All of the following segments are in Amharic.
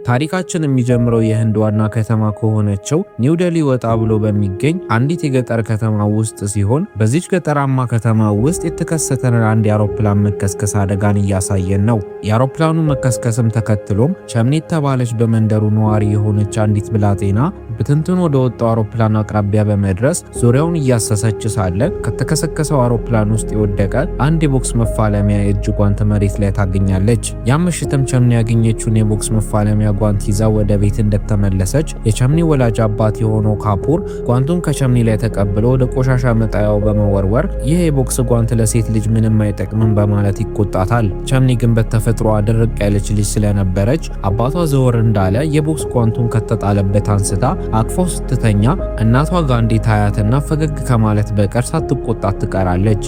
ታሪካችን የሚጀምረው የህንድ ዋና ከተማ ከሆነችው ኒው ዴሊ ወጣ ብሎ በሚገኝ አንዲት የገጠር ከተማ ውስጥ ሲሆን በዚች ገጠራማ ከተማ ውስጥ የተከሰተን አንድ የአውሮፕላን መከስከስ አደጋን እያሳየን ነው። የአውሮፕላኑ መከስከስም ተከትሎም ቸምኒ የተባለች በመንደሩ ነዋሪ የሆነች አንዲት ብላቴና በትንትን ወደ ወጣው አውሮፕላን አቅራቢያ በመድረስ ዙሪያውን እያሰሰች ሳለ ከተከሰከሰው አውሮፕላን ውስጥ የወደቀ አንድ የቦክስ መፋለሚያ የእጅ ጓንት መሬት ላይ ታገኛለች። ያም ምሽትም ቸምኒ ያገኘችውን የቦክስ መፋለሚያ ጓንት ይዛ ወደ ቤት እንደተመለሰች የቸምኒ ወላጅ አባት የሆነው ካፑር ጓንቱን ከቸምኒ ላይ ተቀብሎ ወደ ቆሻሻ መጣያው በመወርወር ይህ የቦክስ ጓንት ለሴት ልጅ ምንም አይጠቅምም በማለት ይቆጣታል። ቸምኒ ግን በተፈጥሮ ድርቅ ያለች ልጅ ስለነበረች አባቷ ዘወር እንዳለ የቦክስ ጓንቱን ከተጣለበት አንስታ አቅፎ ስትተኛ እናቷ ጋንዲ ታያትና ፈገግ ከማለት በቀር ሳትቆጣት ትቀራለች።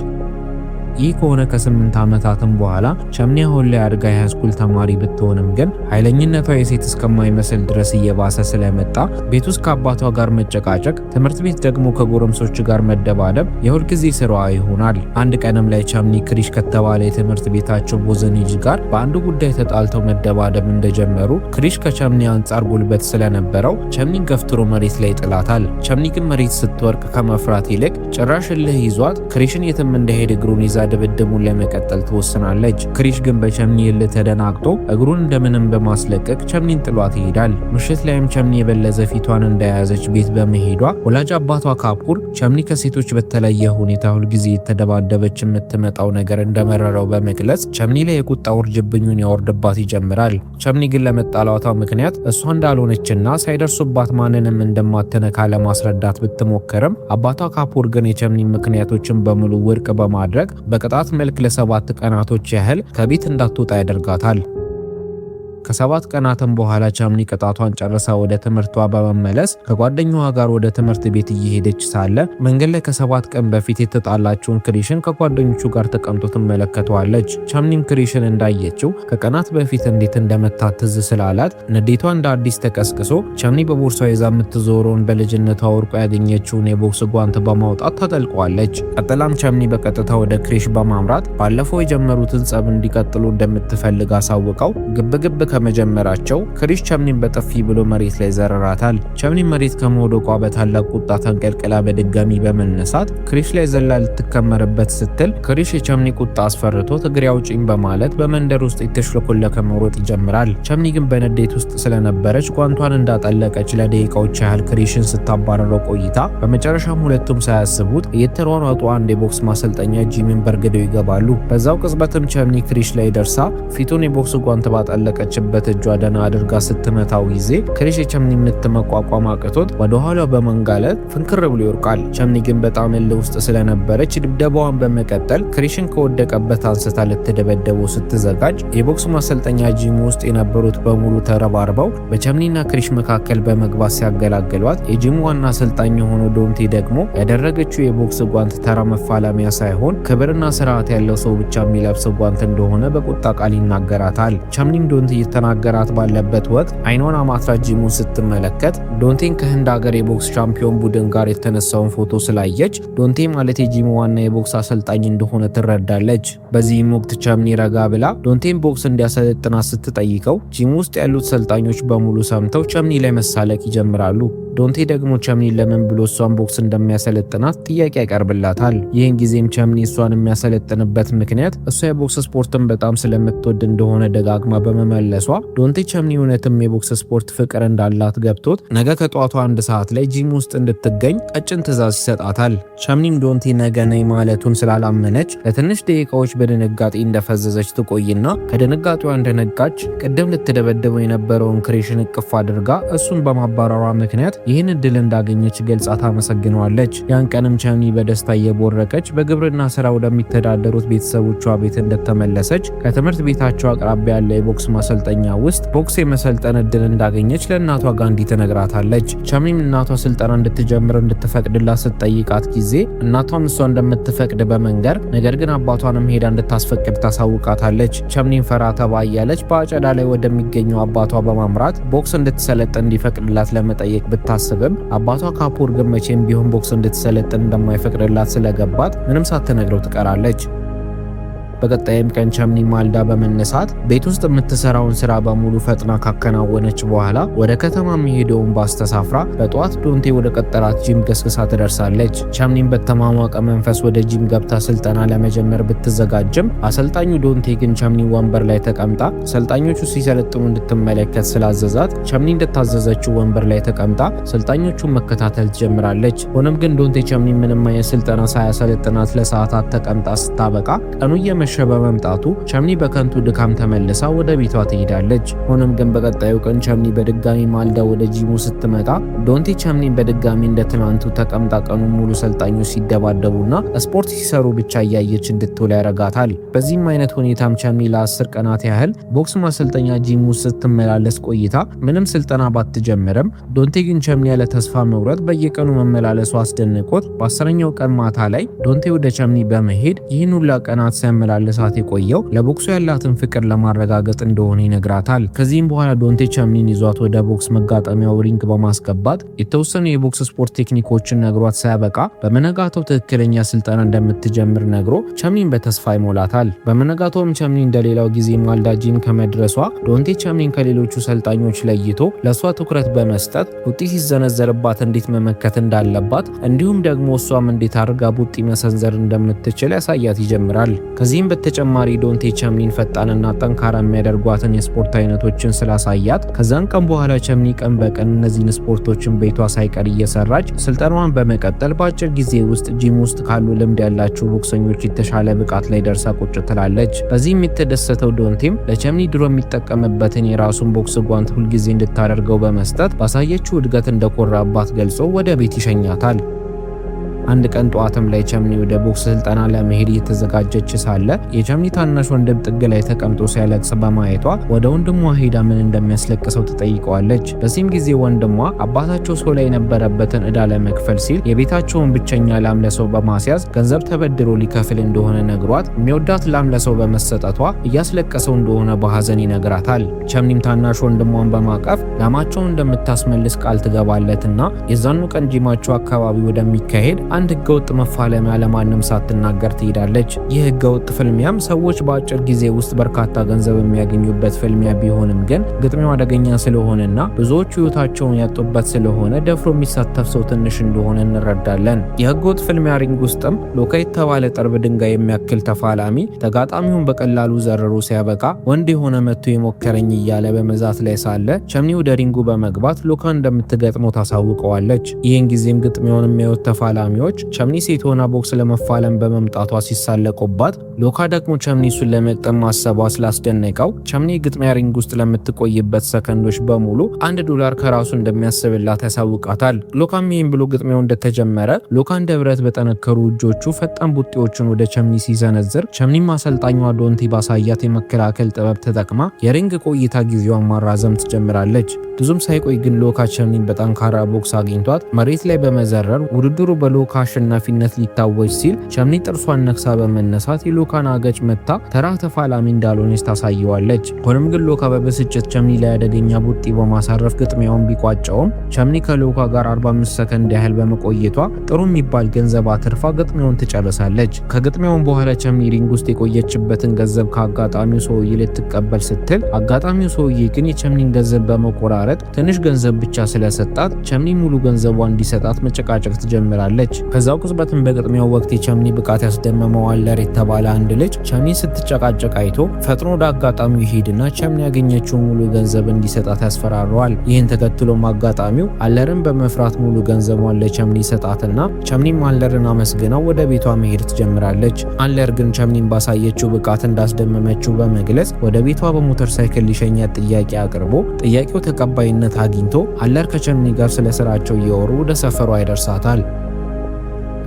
ይህ ከሆነ ከ8 ዓመታትም በኋላ ቸምኒ አሁን ላይ አድጋ የሃይስኩል ተማሪ ብትሆንም ግን ኃይለኝነቷ የሴት እስከማይመስል ድረስ እየባሰ ስለመጣ ቤት ውስጥ ከአባቷ ጋር መጨቃጨቅ፣ ትምህርት ቤት ደግሞ ከጎረምሶች ጋር መደባደብ የሁል ጊዜ ስራዋ ይሆናል። አንድ ቀንም ላይ ቸምኒ ክሪሽ ከተባለ የትምህርት ቤታቸው ቦዘኒ ልጅ ጋር በአንዱ ጉዳይ ተጣልተው መደባደብ እንደጀመሩ ክሪሽ ከቸምኒ አንጻር ጉልበት ስለነበረው ቸምኒን ገፍትሮ መሬት ላይ ጥላታል። ቸምኒ ግን መሬት ስትወርቅ ከመፍራት ይልቅ ጭራሽ እልህ ይዟት ክሪሽን የትም እንደሄድ እግሩን ይዛ ድብድቡን ለመቀጠል ትወስናለች። ክሪሽ ግን በቸምኒ እልህ ተደናግጦ እግሩን እንደምንም በማስለቀቅ ቸምኒን ጥሏት ይሄዳል። ምሽት ላይም ቸምኒ የበለዘ ፊቷን እንደያዘች ቤት በመሄዷ ወላጅ አባቷ ካፑር ቸምኒ ከሴቶች በተለየ ሁኔታ ሁልጊዜ የተደባደበች የምትመጣው ነገር እንደመረረው በመግለጽ ቸምኒ ላይ የቁጣ ውርጅብኙን ያወርድባት ይጀምራል። ቸምኒ ግን ለመጣላቷ ምክንያት እሷ እንዳልሆነችና ሳይደርሱባት ማንንም እንደማትነካ ለማስረዳት ብትሞክርም አባቷ ካፑር ግን የቸምኒ ምክንያቶችን በሙሉ ውድቅ በማድረግ በቅጣት መልክ ለ7 ቀናቶች ያህል ከቤት እንዳትወጣ ያደርጋታል። ከ7 ቀናትም በኋላ ቸምኒ ቅጣቷን ጨርሳ ወደ ትምህርቷ በመመለስ ከጓደኛዋ ጋር ወደ ትምህርት ቤት እየሄደች ሳለ መንገድ ላይ ከ7 ቀን በፊት የተጣላችውን ክሪሽን ከጓደኞቹ ጋር ተቀምጦ ትመለከተዋለች። ቸምኒም ክሪሽን እንዳየችው ከቀናት በፊት እንዴት እንደመታት ትዝ ስላላት ንዴቷ እንደ አዲስ ተቀስቅሶ ቸምኒ በቦርሷ ይዛ የምትዞረውን በልጅነቷ ወርቆ ያገኘችውን የቦክስ ጓንት በማውጣት ታጠልቀዋለች። ቀጥላም ቸምኒ በቀጥታ ወደ ክሪሽ በማምራት ባለፈው የጀመሩትን ጸብ እንዲቀጥሉ እንደምትፈልግ አሳውቀው ግብግብ ከመጀመራቸው ክሪሽ ቸምኒን በጥፊ ብሎ መሬት ላይ ዘረራታል። ቸምኒ መሬት ከመውደቋ በታላቅ ቁጣ ተንቀልቅላ በድጋሚ በመነሳት ክሪሽ ላይ ዘላ ልትከመርበት ስትል ክሪሽ የቸምኒ ቁጣ አስፈርቶት እግሬ አውጪኝ በማለት በመንደር ውስጥ የተሽለኮለከ መሮጥ ይጀምራል። ቸምኒ ግን በንዴት ውስጥ ስለነበረች ጓንቷን እንዳጠለቀች ለደቂቃዎች ያህል ክሪሽን ስታባረረው ቆይታ በመጨረሻም ሁለቱም ሳያስቡት እየተሯሯጡ አንድ የቦክስ ማሰልጠኛ ጂምን በርግደው ይገባሉ። በዛው ቅጽበትም ቸምኒ ክሪሽ ላይ ደርሳ ፊቱን የቦክስ ጓንት ባጠለቀች በት ደና አድርጋ ስትመታው ጊዜ ክሪሽ የቸምኒ ምት መቋቋም አቅቶት ወደ ኋላው በመንጋለት ፍንክር ብሎ ይወርቃል። ቸምኒ ግን በጣም እልህ ውስጥ ስለነበረች ድብደባዋን በመቀጠል ክሪሽን ከወደቀበት አንስታ ልትደበደበው ስትዘጋጅ የቦክስ ማሰልጠኛ ጂም ውስጥ የነበሩት በሙሉ ተረባርበው በቸምኒና ክሪሽ መካከል በመግባት ሲያገላግሏት የጂሙ ዋና አሰልጣኝ የሆነው ዶንቴ ደግሞ ያደረገችው የቦክስ ጓንት ተራ መፋለሚያ ሳይሆን ክብርና ስርዓት ያለው ሰው ብቻ የሚለብስ ጓንት እንደሆነ በቁጣ ቃል ይናገራታል። ቸምኒም ዶንቴ እየተናገራት ባለበት ወቅት አይኗን አማትራት ጂሙን ስትመለከት ዶንቴን ከህንድ ሀገር የቦክስ ቻምፒዮን ቡድን ጋር የተነሳውን ፎቶ ስላየች ዶንቴ ማለት የጂሙ ዋና የቦክስ አሰልጣኝ እንደሆነ ትረዳለች። በዚህም ወቅት ቸምኒ ረጋ ብላ ዶንቴን ቦክስ እንዲያሰለጥናት ስትጠይቀው ጂሙ ውስጥ ያሉት ሰልጣኞች በሙሉ ሰምተው ቸምኒ ላይ መሳለቅ ይጀምራሉ። ዶንቴ ደግሞ ቸምኒ ለምን ብሎ እሷን ቦክስ እንደሚያሰለጥናት ጥያቄ ያቀርብላታል። ይህን ጊዜም ቸምኒ እሷን የሚያሰለጥንበት ምክንያት እሷ የቦክስ ስፖርትን በጣም ስለምትወድ እንደሆነ ደጋግማ በመመለሷ ዶንቴ ቸምኒ እውነትም የቦክስ ስፖርት ፍቅር እንዳላት ገብቶት ነገ ከጧቱ 1 ሰዓት ላይ ጂም ውስጥ እንድትገኝ ቀጭን ትዕዛዝ ይሰጣታል። ቸምኒም ዶንቴ ነገ ነይ ማለቱን ስላላመነች ለትንሽ ደቂቃዎች በድንጋጤ እንደፈዘዘች ትቆይና ከድንጋጤዋ እንደነቃች ቅድም ልትደበደበው የነበረውን ክሪሽን እቅፍ አድርጋ እሱን በማባረሯ ምክንያት ይህን እድል እንዳገኘች ገልጻ ታመሰግነዋለች። ያን ቀንም ቸምኒ በደስታ እየቦረቀች በግብርና ስራ ወደሚተዳደሩት ቤተሰቦቿ ቤት እንደተመለሰች ከትምህርት ቤታቸው አቅራቢያ ያለ የቦክስ ማሰልጠኛ ውስጥ ቦክስ የመሰልጠን እድል እንዳገኘች ለእናቷ ጋንዲ ትነግራታለች። ቸምኒም እናቷ ስልጠና እንድትጀምር እንድትፈቅድላት ስትጠይቃት ጊዜ እናቷም እሷ እንደምትፈቅድ በመንገር ነገር ግን አባቷንም ሄዳ እንድታስፈቅድ ታሳውቃታለች። ቸምኒም ፈራ ተባ እያለች በአጨዳ ላይ ወደሚገኘው አባቷ በማምራት ቦክስ እንድትሰለጥን እንዲፈቅድላት ለመጠየቅ ብታስብም አባቷ ካፑር ግን መቼም ቢሆን ቦክስ እንድትሰለጥን እንደማይፈቅድላት ስለገባት ምንም ሳትነግረው ትቀራለች። በቀጣይም ቀን ቸምኒ ማልዳ በመነሳት ቤት ውስጥ የምትሰራውን ስራ በሙሉ ፈጥና ካከናወነች በኋላ ወደ ከተማ የሚሄደውን ባስ ተሳፍራ በጠዋት ዶንቴ ወደ ቀጠራት ጂም ገስግሳ ትደርሳለች። ቸምኒም በተማሟቀ መንፈስ ወደ ጂም ገብታ ስልጠና ለመጀመር ብትዘጋጅም አሰልጣኙ ዶንቴ ግን ቸምኒ ወንበር ላይ ተቀምጣ ሰልጣኞቹ ሲሰለጥኑ እንድትመለከት ስላዘዛት ቸምኒ እንደታዘዘችው ወንበር ላይ ተቀምጣ ሰልጣኞቹን መከታተል ትጀምራለች። ሆኖም ግን ዶንቴ ቸምኒ ምንም አይነት ስልጠና ሳያሰለጥናት ለሰዓታት ተቀምጣ ስታበቃ ቀኑ እየመሸ በመምጣቱ ቸምኒ በከንቱ ድካም ተመልሳ ወደ ቤቷ ትሄዳለች። ሆኖም ግን በቀጣዩ ቀን ቸምኒ በድጋሚ ማልዳ ወደ ጂሙ ስትመጣ ዶንቴ ቸምኒን በድጋሚ እንደ ትናንቱ ተቀምጣ ቀኑን ሙሉ ሰልጣኞች ሲደባደቡና ስፖርት ሲሰሩ ብቻ እያየች እንድትውል ያረጋታል። በዚህም አይነት ሁኔታም ቸምኒ ለ10 ቀናት ያህል ቦክስ ማሰልጠኛ ጂሙ ስትመላለስ ቆይታ ምንም ስልጠና ባትጀምርም ዶንቴ ግን ቸምኒ ያለ ተስፋ መውረድ በየቀኑ መመላለሱ አስደንቆት በ10ኛው ቀን ማታ ላይ ዶንቴ ወደ ቸምኒ በመሄድ ይህን ሁላ ቀናት ሲያመላለሳት የቆየው ለቦክሱ ያላትን ፍቅር ለማረጋገጥ እንደሆነ ይነግራታል። ከዚህም በኋላ ዶንቴ ቸምኒን ይዟት ወደ ቦክስ መጋጠሚያው ሪንግ በማስገባት የተወሰኑ የቦክስ ስፖርት ቴክኒኮችን ነግሯት ሳያበቃ በመነጋታው ትክክለኛ ስልጠና እንደምትጀምር ነግሮ ቸምኒን በተስፋ ይሞላታል። በመነጋታውም ቸምኒ እንደሌላው ጊዜ ማልዳ ጂም ከመድረሷ ዶንቴ ቸምኒን ከሌሎቹ ሰልጣኞች ለይቶ ለሷ ትኩረት በመስጠት ቡጢ ሲዘነዘርባት እንዴት መመከት እንዳለባት እንዲሁም ደግሞ እሷም እንዴት አድርጋ ቡጢ መሰንዘር እንደምትችል ያሳያት ይጀምራል። ከዚህም በተጨማሪ ዶንቴ ቸምኒን ፈጣንና ጠንካራ የሚያደርጓትን የስፖርት አይነቶችን ስላሳያት ከዛን ቀን በኋላ ቸምኒ ቀን በቀን እነዚህን ስፖርቶችን ቤቷ ሳይቀር እየሰራች ስልጠናዋን በመቀጠል በአጭር ጊዜ ውስጥ ጂም ውስጥ ካሉ ልምድ ያላቸው ቦክሰኞች የተሻለ ብቃት ላይ ደርሳ ቁጭ ትላለች። በዚህም የተደሰተው ዶንቴም ለቸምኒ ድሮ የሚጠቀምበትን የራሱን ቦክስ ጓንት ሁልጊዜ እንድታደርገው በመስጠት ባሳየችው እድገት እንደኮራባት ገልጾ ወደ ቤት ይሸኛታል። አንድ ቀን ጠዋትም ላይ ቸምኒ ወደ ቦክስ ስልጠና ለመሄድ እየተዘጋጀች ሳለ የቸምኒ ታናሽ ወንድም ጥግ ላይ ተቀምጦ ሲያለቅስ በማየቷ ወደ ወንድሟ ሄዳ ምን እንደሚያስለቅሰው ትጠይቀዋለች። በዚህም ጊዜ ወንድሟ አባታቸው ሰው ላይ የነበረበትን ዕዳ ለመክፈል ሲል የቤታቸውን ብቸኛ ላም ለሰው በማስያዝ ገንዘብ ተበድሮ ሊከፍል እንደሆነ ነግሯት የሚወዳት ላም ለሰው በመሰጠቷ እያስለቀሰው እንደሆነ በሐዘን ይነግራታል። ቸምኒም ታናሽ ወንድሟን በማቀፍ ላማቸውን እንደምታስመልስ ቃል ትገባለትና የዛኑ ቀን ጂማቸው አካባቢ ወደሚካሄድ አንድ ህገወጥ መፋለሚያ ለማንም ሳትናገር ትሄዳለች። ይህ ህገወጥ ፍልሚያም ሰዎች በአጭር ጊዜ ውስጥ በርካታ ገንዘብ የሚያገኙበት ፍልሚያ ቢሆንም ግን ግጥሚያው አደገኛ ስለሆነና ብዙዎቹ ህይወታቸውን ያጡበት ስለሆነ ደፍሮ የሚሳተፍ ሰው ትንሽ እንደሆነ እንረዳለን። የህገወጥ ፍልሚያ ሪንግ ውስጥም ሎካ የተባለ ጠርብ ድንጋይ የሚያክል ተፋላሚ ተጋጣሚውን በቀላሉ ዘርሮ ሲያበቃ ወንድ የሆነ መጥቶ የሞከረኝ እያለ በመዛት ላይ ሳለ ቸምኒ ወደ ሪንጉ በመግባት ሎካ እንደምትገጥመው ታሳውቀዋለች። ይህን ጊዜም ግጥሚያውን የሚያዩት ተፋላሚዎች ቸምኒ ሴት ሆና ቦክስ ለመፋለም በመምጣቷ ሲሳለቁባት ሎካ ደግሞ ቸምኒ እሱን ለመቅጠም ማሰቧ ስላስደነቀው ቸምኒ ግጥሚያ ሪንግ ውስጥ ለምትቆይበት ሰከንዶች በሙሉ $1 ከራሱ እንደሚያስብላት ያሳውቃታል። ሎካም ይህን ብሎ ግጥሚያው እንደተጀመረ ሎካ እንደ ብረት በጠነከሩ እጆቹ ፈጣን ቡጢዎችን ወደ ቸምኒ ሲዘነዝር ቸምኒ አሰልጣኟ ዶንቴ ባሳያት የመከላከል ጥበብ ተጠቅማ የሪንግ ቆይታ ጊዜዋን ማራዘም ትጀምራለች። ብዙም ሳይቆይ ግን ሎካ ቸምኒን በጠንካራ ቦክስ አግኝቷት መሬት ላይ በመዘረር ውድድሩ በሎካ አሸናፊነት ሊታወጅ ሲል ቸምኒ ጥርሷን ነክሳ በመነሳት የሎካን አገጭ መታ ተራ ተፋላሚ እንዳልሆነች ታሳየዋለች። ሆኖም ግን ሎካ በብስጭት ቸምኒ ላይ አደገኛ ቡጢ በማሳረፍ ግጥሚያውን ቢቋጨውም ቸምኒ ከሎካ ጋር 45 ሰከንድ ያህል በመቆየቷ ጥሩ የሚባል ገንዘብ አትርፋ ግጥሚያውን ትጨርሳለች። ከግጥሚያውን በኋላ ቸምኒ ሪንግ ውስጥ የቆየችበትን ገንዘብ ከአጋጣሚው ሰውዬ ልትቀበል ስትል አጋጣሚው ሰውዬ ግን የቸምኒን ገንዘብ በመቆራረጥ ትንሽ ገንዘብ ብቻ ስለሰጣት ቸምኒ ሙሉ ገንዘቧን እንዲሰጣት መጨቃጨቅ ትጀምራለች። ከዛው ቅጽበትም በግጥሚያው ወቅት የቸምኒ ብቃት ያስደመመው አለር የተባለ አንድ ልጅ ቸምኒ ስትጨቃጨቅ አይቶ ፈጥኖ ወደ አጋጣሚው ይሄድና ቸምኒ ያገኘችውን ሙሉ ገንዘብ እንዲሰጣት ያስፈራረዋል። ይህን ተከትሎም አጋጣሚው አለርን በመፍራት ሙሉ ገንዘቧን ለቸምኒ ሰጣትና ቸምኒም አለርን አመስግናው ወደ ቤቷ መሄድ ትጀምራለች። አለር ግን ቸምኒን ባሳየችው ብቃት እንዳስደመመችው በመግለጽ ወደ ቤቷ በሞተር ሳይክል ሊሸኛት ጥያቄ አቅርቦ ጥያቄው ተቀባይነት አግኝቶ አለር ከቸምኒ ጋር ስለ ስራቸው እያወሩ ወደ ሰፈሯ ያደርሳታል።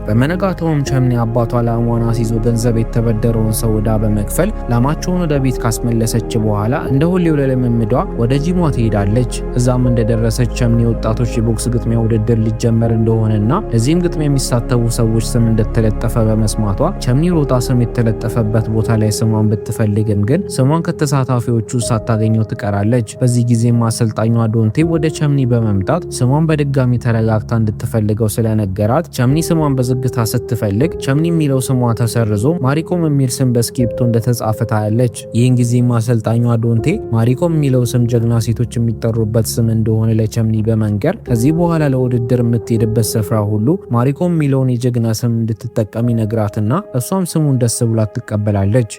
በመነጋታውም ቸምኒ አባቷ ላሟን አስይዞ ገንዘብ የተበደረውን ሰው ዕዳ በመክፈል ላማቸውን ወደ ቤት ካስመለሰች በኋላ እንደ ሁሌው ለልምምዷ ወደ ጂሟ ትሄዳለች። እዛም እንደደረሰች ቸምኒ ወጣቶች የቦክስ ግጥሚያ ውድድር ሊጀመር እንደሆነና ለዚህም ግጥሚያ የሚሳተፉ ሰዎች ስም እንደተለጠፈ በመስማቷ ቸምኒ ሮጣ ስም የተለጠፈበት ቦታ ላይ ስሟን ብትፈልግም ግን ስሟን ከተሳታፊዎቹ ሳታገኘው ትቀራለች። በዚህ ጊዜም አሰልጣኟ ዶንቴ ወደ ቸምኒ በመምጣት ስሟን በድጋሚ ተረጋግታ እንድትፈልገው ስለነገራት ቸምኒ ስሟን ዝግታ ስትፈልግ ቸምኒ የሚለው ስሟ ተሰርዞ ማሪኮም የሚል ስም በስክሪፕቱ እንደተጻፈ ታያለች። ይህን ጊዜም አሰልጣኟ ዶንቴ ማሪኮም የሚለው ስም ጀግና ሴቶች የሚጠሩበት ስም እንደሆነ ለቸምኒ በመንገር ከዚህ በኋላ ለውድድር የምትሄድበት ስፍራ ሁሉ ማሪኮም የሚለውን የጀግና ስም እንድትጠቀም ይነግራትና እሷም ስሙን ደስ ብላት ትቀበላለች።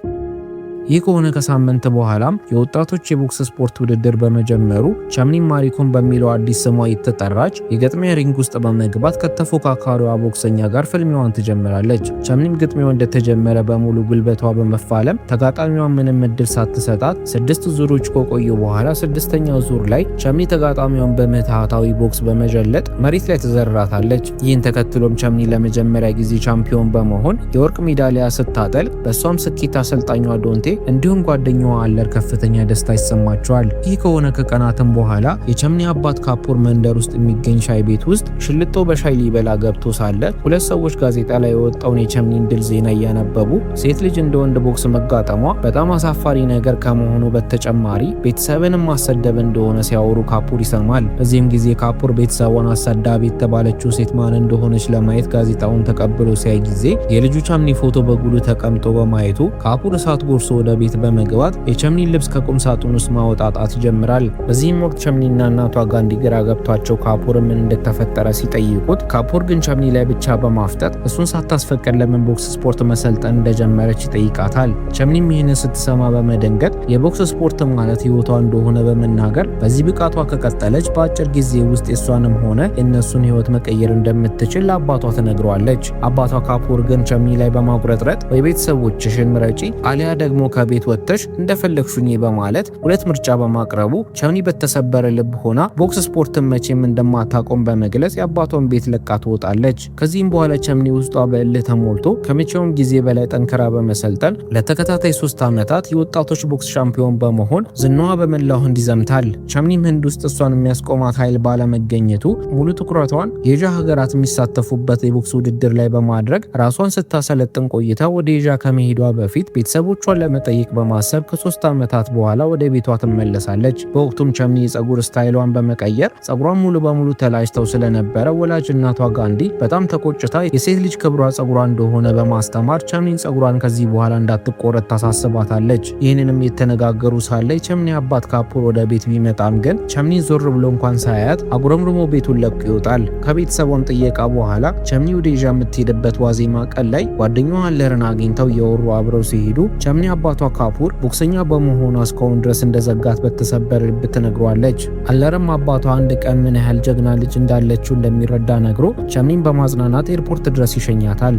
ይህ ከሆነ ከሳምንት በኋላም የወጣቶች የቦክስ ስፖርት ውድድር በመጀመሩ ቸምኒም ማሪኮም በሚለው አዲስ ስሟ የተጠራች የግጥሚያ ሪንግ ውስጥ በመግባት ከተፎካካሪዋ ቦክሰኛ ጋር ፍልሚያዋን ትጀምራለች። ቸምኒም ግጥሚያው እንደተጀመረ በሙሉ ጉልበቷ በመፋለም ተጋጣሚዋ ምንም እድል ሳትሰጣት 6 ዙሮች ከቆዩ በኋላ 6ኛው ዙር ላይ ቸምኒ ተጋጣሚዋን በምትሃታዊ ቦክስ በመጀለጥ መሬት ላይ ትዘርራታለች። ይህን ተከትሎም ቸምኒ ለመጀመሪያ ጊዜ ቻምፒዮን በመሆን የወርቅ ሜዳሊያ ስታጠል በሷም ስኬት አሰልጣኟ ዶንቴ እንዲሁም ጓደኛዋ አለር ከፍተኛ ደስታ ይሰማቸዋል። ይህ ከሆነ ከቀናትም በኋላ የቸምኒ አባት ካፖር መንደር ውስጥ የሚገኝ ሻይ ቤት ውስጥ ሽልጦ በሻይ ሊበላ ገብቶ ሳለ ሁለት ሰዎች ጋዜጣ ላይ የወጣውን የቸምኒን ድል ዜና እያነበቡ ሴት ልጅ እንደ ወንድ ቦክስ መጋጠሟ በጣም አሳፋሪ ነገር ከመሆኑ በተጨማሪ ቤተሰብንም ማሰደብ እንደሆነ ሲያወሩ ካፖር ይሰማል። በዚህም ጊዜ ካፖር ቤተሰቧን አሳዳቢ የተባለችው ሴት ማን እንደሆነች ለማየት ጋዜጣውን ተቀብሎ ሲያይ ጊዜ የልጁ ቸምኒ ፎቶ በጉሉ ተቀምጦ በማየቱ ካፖር እሳት ጎርሶ ወደ ቤት በመግባት የቸምኒን ልብስ ከቁም ሳጥን ውስጥ ማውጣጣት ይጀምራል። በዚህም ወቅት ቸምኒና እናቷ ጋንዲ ግራ ገብቷቸው ካፖር ምን እንደተፈጠረ ሲጠይቁት ካፖር ግን ቸምኒ ላይ ብቻ በማፍጠጥ እሱን ሳታስፈቅድ ለምን ቦክስ ስፖርት መሰልጠን እንደጀመረች ይጠይቃታል። ቸምኒም ይህንን ስትሰማ በመደንገጥ የቦክስ ስፖርት ማለት ህይወቷ እንደሆነ በመናገር በዚህ ብቃቷ ከቀጠለች በአጭር ጊዜ ውስጥ የሷንም ሆነ የእነሱን ህይወት መቀየር እንደምትችል ለአባቷ ትነግረዋለች። አባቷ ካፖር ግን ቸምኒ ላይ በማጉረጥረጥ ወይ ቤተሰቦችሽን ምረጪ አሊያ ደግሞ ከቤት ወጥተሽ እንደፈለግሹኝ በማለት ሁለት ምርጫ በማቅረቡ ቸምኒ በተሰበረ ልብ ሆና ቦክስ ስፖርትን መቼም እንደማታቆም በመግለጽ የአባቷን ቤት ለቃ ትወጣለች። ከዚህም በኋላ ቸምኒ ውስጧ በእልህ ተሞልቶ ከመቼውም ጊዜ በላይ ጠንክራ በመሰልጠን ለተከታታይ 3 ዓመታት የወጣቶች ቦክስ ሻምፒዮን በመሆን ዝናዋ በመላው ህንድ ይዘምታል። ቸምኒም ህንድ ውስጥ እሷን የሚያስቆማት ኃይል ባለመገኘቱ ሙሉ ትኩረቷን የኤዥያ ሀገራት የሚሳተፉበት የቦክስ ውድድር ላይ በማድረግ ራሷን ስታሰለጥን ቆይታ ወደ ኤዥያ ከመሄዷ በፊት ቤተሰቦቿን ለመጠየቅ በማሰብ ከ3 ዓመታት በኋላ ወደ ቤቷ ትመለሳለች። በወቅቱም ቸምኒ የጸጉር ስታይሏን በመቀየር ጸጉሯን ሙሉ በሙሉ ተላጭተው ስለነበረ ወላጅ እናቷ ጋንዲ በጣም ተቆጭታ የሴት ልጅ ክብሯ ጸጉሯ እንደሆነ በማስተማር ቸምኒን ጸጉሯን ከዚህ በኋላ እንዳትቆረጥ ታሳስባታለች። ይህንንም የተነጋገሩ ሳለ ቸምኒ አባት ካፖር ወደ ቤት ቢመጣም ግን ቸምኒ ዞር ብሎ እንኳን ሳያት አጉረምርሞ ቤቱን ለቆ ይወጣል። ከቤተሰቧም ጥየቃ በኋላ ቸምኒ ወደ ኤዥያ የምትሄድበት ዋዜማ ቀን ላይ ጓደኛዋ አለርን አግኝተው የወሩ አብረው ሲሄዱ ቸምኒ አባቷ ካፖር ቦክሰኛ በመሆኗ እስካሁን ድረስ እንደዘጋት በተሰበረ ልብ ትነግሯለች። አለርም አባቷ አንድ ቀን ምን ያህል ጀግና ልጅ እንዳለችው እንደሚረዳ ነግሮ ቸምኒን በማጽናናት ኤርፖርት ድረስ ይሸኛታል።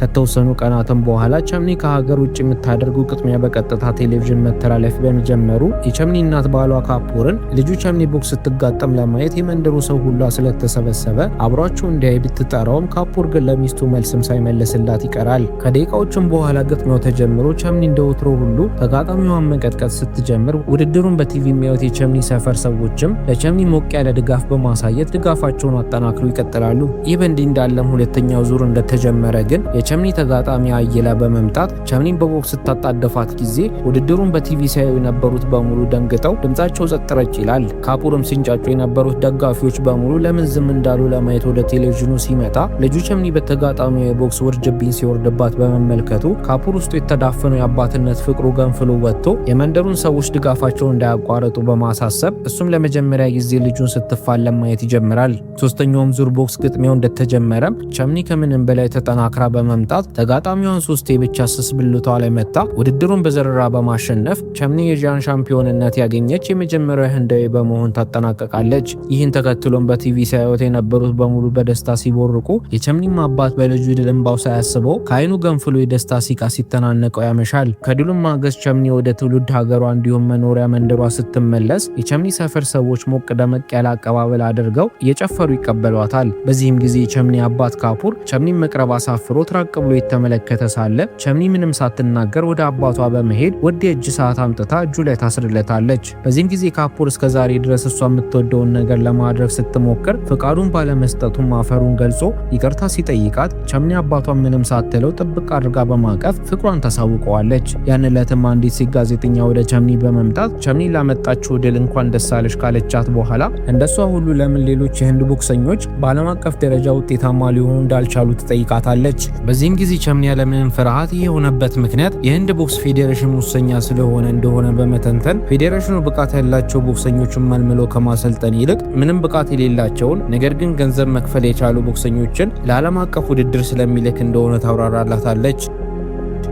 ከተወሰኑ ቀናትም በኋላ ቸምኒ ከሀገር ውጭ የምታደርገው ግጥሚያ በቀጥታ ቴሌቪዥን መተላለፍ በመጀመሩ የቸምኒ እናት ባሏ ካፖርን ልጁ ቸምኒ ቦክስ ስትጋጠም ለማየት የመንደሩ ሰው ሁሉ ስለተሰበሰበ አብሯቸው እንዲያይ ብትጠራውም ካፖር ግን ለሚስቱ መልስም ሳይመልስላት ይቀራል። ከደቂቃዎችም በኋላ ግጥሚያው ተጀምሮ ቸምኒ እንደወትሮ ሁሉ ተጋጣሚዋን መቀጥቀጥ ስትጀምር ውድድሩን በቲቪ የሚያዩት የቸምኒ ሰፈር ሰዎችም ለቸምኒ ሞቅ ያለ ድጋፍ በማሳየት ድጋፋቸውን አጠናክረው ይቀጥላሉ። ይህ በእንዲህ እንዳለም ሁለተኛው ዙር እንደተጀመረ ግን ቸምኒ ተጋጣሚ አየላ በመምጣት ቸምኒን በቦክስ ስታጣደፋት ጊዜ ውድድሩን በቲቪ ሲያዩ የነበሩት በሙሉ ደንግጠው ድምጻቸው ጸጥ ረጭ ይላል። ካፖርም ሲንጫጩ የነበሩት ደጋፊዎች በሙሉ ለምን ዝም እንዳሉ ለማየት ወደ ቴሌቪዥኑ ሲመጣ ልጁ ቸምኒ በተጋጣሚው የቦክስ ውርጅብኝ ሲወርድባት በመመልከቱ ካፖር ውስጡ የተዳፈነው የአባትነት ፍቅሩ ገንፍሎ ወጥቶ የመንደሩን ሰዎች ድጋፋቸውን እንዳያቋርጡ በማሳሰብ እሱም ለመጀመሪያ ጊዜ ልጁን ስትፋለም ማየት ይጀምራል። ሶስተኛውም ዙር ቦክስ ግጥሚያው እንደተጀመረም ቸምኒ ከምንም በላይ ተጠናክራ በመምጣት ተጋጣሚዋን 3 ብቻ ስስ ብልቷ ላይ መታ ውድድሩን በዘረራ በማሸነፍ ቸምኒ የኤዥያን ሻምፒዮንነት ያገኘች የመጀመሪያው ህንዳዊ በመሆን ታጠናቀቃለች። ይህን ተከትሎም በቲቪ ሲያዩት የነበሩት በሙሉ በደስታ ሲቦርቁ የቸምኒም አባት በልጁ ድል እንባው ሳያስበው ከአይኑ ገንፍሎ የደስታ ሲቃ ሲተናነቀው ያመሻል። ከድሉም ማግስት ቸምኒ ወደ ትውልድ ሀገሯ እንዲሁም መኖሪያ መንደሯ ስትመለስ የቸምኒ ሰፈር ሰዎች ሞቅ ደመቅ ያለ አቀባበል አድርገው እየጨፈሩ ይቀበሏታል። በዚህም ጊዜ የቸምኒ አባት ካፖር ቸምኒን መቅረብ አሳፍሮት ራቅ ፈቀቅ ብሎ የተመለከተ ሳለ ቸምኒ ምንም ሳትናገር ወደ አባቷ በመሄድ ወደ የእጅ ሰዓት አምጥታ እጁ ላይ ታስርለታለች። በዚህም ጊዜ ካፖር እስከ ዛሬ ድረስ እሷ የምትወደውን ነገር ለማድረግ ስትሞክር ፍቃዱን ባለመስጠቱም ማፈሩን ገልጾ ይቅርታ ሲጠይቃት ቸምኒ አባቷን ምንም ሳትለው ጥብቅ አድርጋ በማቀፍ ፍቅሯን ታሳውቀዋለች። ያን ዕለትም አንዲት ሴት ጋዜጠኛ ወደ ቸምኒ በመምጣት ቸምኒ ላመጣችው ድል እንኳን ደስ አለሽ ካለቻት በኋላ እንደሷ ሁሉ ለምን ሌሎች የህንድ ቦክሰኞች በዓለም አቀፍ ደረጃ ውጤታማ ሊሆኑ እንዳልቻሉ ትጠይቃታለች። በዚህም ጊዜ ቸምኒ ያለምንም ፍርሃት ይህ የሆነበት ምክንያት የህንድ ቦክስ ፌዴሬሽን ሙሰኛ ስለሆነ እንደሆነ በመተንተን ፌዴሬሽኑ ብቃት ያላቸው ቦክሰኞችን መልምሎ ከማሰልጠን ይልቅ ምንም ብቃት የሌላቸውን ነገር ግን ገንዘብ መክፈል የቻሉ ቦክሰኞችን ለዓለም አቀፍ ውድድር ስለሚልክ እንደሆነ ታብራራላታለች።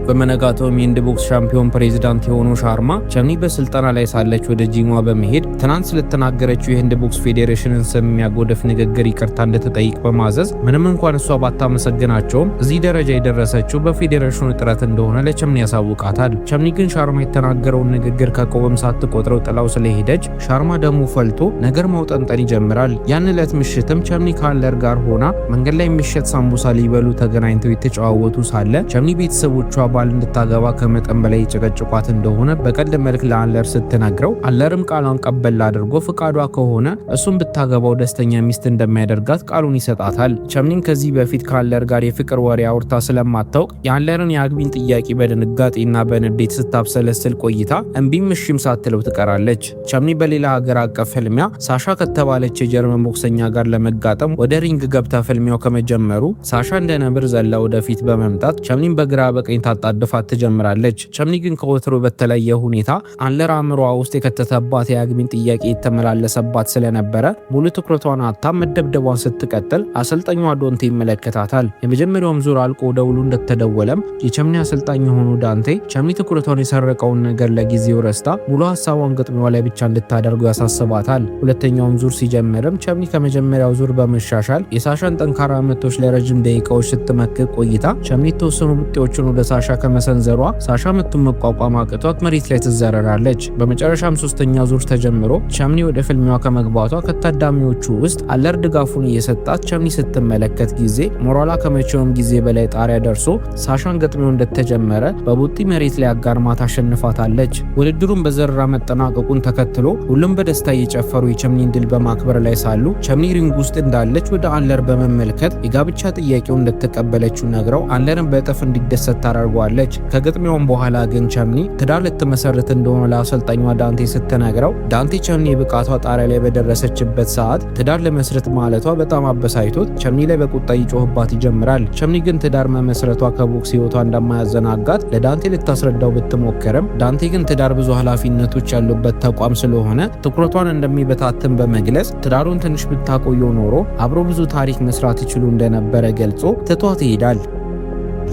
በመነጋታውም የህንድ ቦክስ ሻምፒዮን ፕሬዝዳንት የሆነው ሻርማ ቸምኒ በስልጠና ላይ ሳለች ወደ ጂሟ በመሄድ ትናንት ስለተናገረችው የህንድ ቦክስ ፌዴሬሽንን ስም የሚያጎድፍ ንግግር ይቅርታ እንድትጠይቅ በማዘዝ ምንም እንኳን እሷ ባታመሰግናቸውም እዚህ ደረጃ የደረሰችው በፌዴሬሽኑ ጥረት እንደሆነ ለቸምኒ ያሳውቃታል። ቸምኒ ግን ሻርማ የተናገረውን ንግግር ከቆብም ሳትቆጥረው ጥላው ስለሄደች ሻርማ ደግሞ ፈልቶ ነገር ማውጠንጠን ይጀምራል። ያን ዕለት ምሽትም ቸምኒ ከአለር ጋር ሆና መንገድ ላይ የሚሸጥ ሳምቡሳ ሊበሉ ተገናኝተው የተጨዋወቱ ሳለ ቸምኒ ቤተሰቦቿ ባል እንድታገባ ከመጠን በላይ የጨቀጭቋት እንደሆነ በቀልድ መልክ ለአለር ስትነግረው አለርም ቃሏን ቀበል አድርጎ ፍቃዷ ከሆነ እሱም ብታገባው ደስተኛ ሚስት እንደሚያደርጋት ቃሉን ይሰጣታል። ቸምኒን ከዚህ በፊት ከአለር ጋር የፍቅር ወሬ አውርታ ስለማታውቅ የአለርን የአግቢን ጥያቄ በድንጋጤና በንዴት ስታብሰለስል ቆይታ እምቢም እሺም ሳትለው ትቀራለች። ቸምኒ በሌላ ሀገር አቀፍ ፍልሚያ ሳሻ ከተባለች የጀርመን ቦክሰኛ ጋር ለመጋጠም ወደ ሪንግ ገብታ ፍልሚያው ከመጀመሩ ሳሻ እንደ ነብር ዘላ ወደፊት በመምጣት ቸምኒን በግራ በቀኝ ታጣድፋት ትጀምራለች። ቸምኒ ግን ከወትሮ በተለየ ሁኔታ አለር አእምሮዋ ውስጥ የከተተባት የአግቢን ጥያቄ የተመላለሰባት ስለነበረ ሙሉ ትኩረቷን አታ መደብደቧን ስትቀጥል አሰልጣኟ ዶንቴ ይመለከታታል። የመጀመሪያውም ዙር አልቆ ደውሉ እንደተደወለም የቸምኒ አሰልጣኝ የሆነው ዳንቴ ቸምኒ ትኩረቷን የሰረቀውን ነገር ለጊዜው ረስታ ሙሉ ሀሳቧን ግጥሚያዋ ላይ ብቻ እንድታደርገው ያሳስባታል። ሁለተኛውም ዙር ሲጀምርም ቸምኒ ከመጀመሪያው ዙር በመሻሻል የሳሻን ጠንካራ ምቶች ለረጅም ደቂቃዎች ስትመክር ቆይታ ቸምኒ የተወሰኑ ብጤዎችን ወደ ሳሻ ከመሰንዘሯ ሳሻ ምቱን መቋቋም አቅቷት መሬት ላይ ትዘረራለች። በመጨረሻም ሶስተኛ ዙር ተጀምሮ ቸምኒ ወደ ፍልሚያዋ ከመግባቷ ከታዳሚዎቹ ውስጥ አለር ድጋፉን እየሰጣት ቸምኒ ስትመለከት ጊዜ ሞራሏ ከመቼውም ጊዜ በላይ ጣሪያ ደርሶ ሳሻን ገጥሚያው እንደተጀመረ በቡጢ መሬት ላይ አጋርማ ታሸንፋታለች። ውድድሩን በዘረራ መጠናቀቁን ተከትሎ ሁሉም በደስታ እየጨፈሩ የቸምኒን ድል በማክበር ላይ ሳሉ ቸምኒ ሪንግ ውስጥ እንዳለች ወደ አለር በመመልከት የጋብቻ ጥያቄውን እንደተቀበለችው ነግረው አለርን በእጥፍ እንዲደሰት ታደርጓለች። ከግጥሚያውም በኋላ ግን ቸምኒ ትዳር ልትመሰርት እንደሆነ ለአሰልጣኟ ዳንቴ ስትነግረው ዳንቴ ቸምኒ የብቃቷ ጣሪያ ላይ በደረሰችበት ሰዓት ትዳር ለመስረት ማለቷ በጣም አበሳይቶት ቸምኒ ላይ በቁጣ ይጮህባት ይጀምራል። ቸምኒ ግን ትዳር መመስረቷ ከቦክስ ህይወቷ እንደማያዘናጋት ለዳንቴ ልታስረዳው ብትሞክርም ዳንቴ ግን ትዳር ብዙ ኃላፊነቶች ያሉበት ተቋም ስለሆነ ትኩረቷን እንደሚበታትን በመግለጽ ትዳሩን ትንሽ ብታቆየው ኖሮ አብሮ ብዙ ታሪክ መስራት ይችሉ እንደነበረ ገልጾ ትቷት ይሄዳል።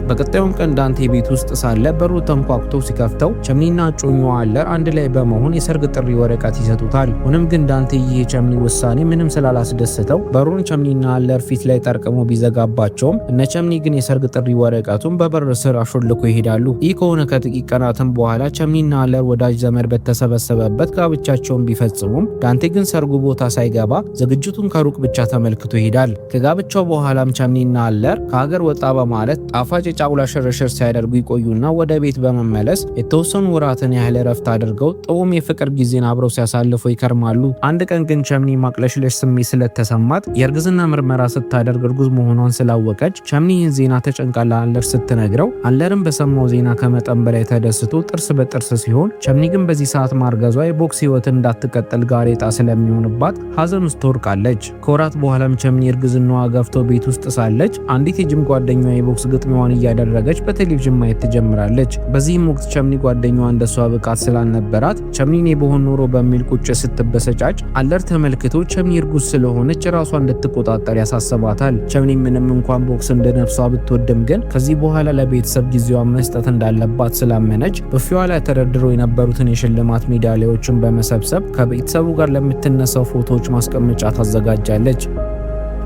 በቀጣዩም ቀን ዳንቴ ቤት ውስጥ ሳለ በሩ ተንኳኩቶ ሲከፍተው ቸምኒና እጮኛዋ አለር አንድ ላይ በመሆን የሰርግ ጥሪ ወረቀት ይሰጡታል። ሆኖም ግን ዳንቴ ይህ የቸምኒ ውሳኔ ምንም ስላላስደሰተው በሩን ቸምኒና አለር ፊት ላይ ጠርቅሞ ቢዘጋባቸውም እነ ቸምኒ ግን የሰርግ ጥሪ ወረቀቱን በበር ስር አሾልኮ ይሄዳሉ። ይህ ከሆነ ከጥቂት ቀናትም በኋላ ቸምኒና አለር ወዳጅ ዘመድ በተሰበሰበበት ጋብቻቸውን ቢፈጽሙም ዳንቴ ግን ሰርጉ ቦታ ሳይገባ ዝግጅቱን ከሩቅ ብቻ ተመልክቶ ይሄዳል። ከጋብቻው በኋላም ቸምኒና አለር ከሀገር ወጣ በማለት ጣፋጭ የጫጉላ ሽርሽር ሲያደርጉ ይቆዩና ወደ ቤት በመመለስ የተወሰኑ ወራትን ያህል ረፍት አድርገው ጥሩም የፍቅር ጊዜን አብረው ሲያሳልፉ ይከርማሉ። አንድ ቀን ግን ቸምኒ ማቅለሽለሽ ስሜት ስለተሰማት የእርግዝና ምርመራ ስታደርግ እርጉዝ መሆኗን ስላወቀች ቸምኒ ይህን ዜና ተጨንቃ ለአለር ስትነግረው አለርም በሰማው ዜና ከመጠን በላይ ተደስቶ ጥርስ በጥርስ ሲሆን ቸምኒ ግን በዚህ ሰዓት ማርገዟ የቦክስ ህይወትን እንዳትቀጥል ጋሬጣ ስለሚሆንባት ሀዘን ውስጥ ትወድቃለች። ከወራት በኋላም ቸምኒ እርግዝናዋ ገፍቶ ቤት ውስጥ ሳለች አንዲት የጅም ጓደኛዋ የቦክስ ግጥሚያዋን እያደረገች በቴሌቪዥን ማየት ትጀምራለች። በዚህም ወቅት ቸምኒ ጓደኛዋ እንደሷ ብቃት ስላልነበራት ቸምኒ በሆን ኖሮ በሚል ቁጭት ስትበሰጫጭ አለር ተመልክቶ ቸምኒ እርጉዝ ስለሆነች ራሷ እንድትቆጣጠር ያሳስባታል። ቸምኒ ምንም እንኳን ቦክስ እንደነፍሷ ብትወድም ግን ከዚህ በኋላ ለቤተሰብ ጊዜዋን መስጠት እንዳለባት ስላመነች በፊዋ ላይ ተደርድረው የነበሩትን የሽልማት ሜዳሊያዎችን በመሰብሰብ ከቤተሰቡ ጋር ለምትነሳው ፎቶዎች ማስቀመጫ ታዘጋጃለች።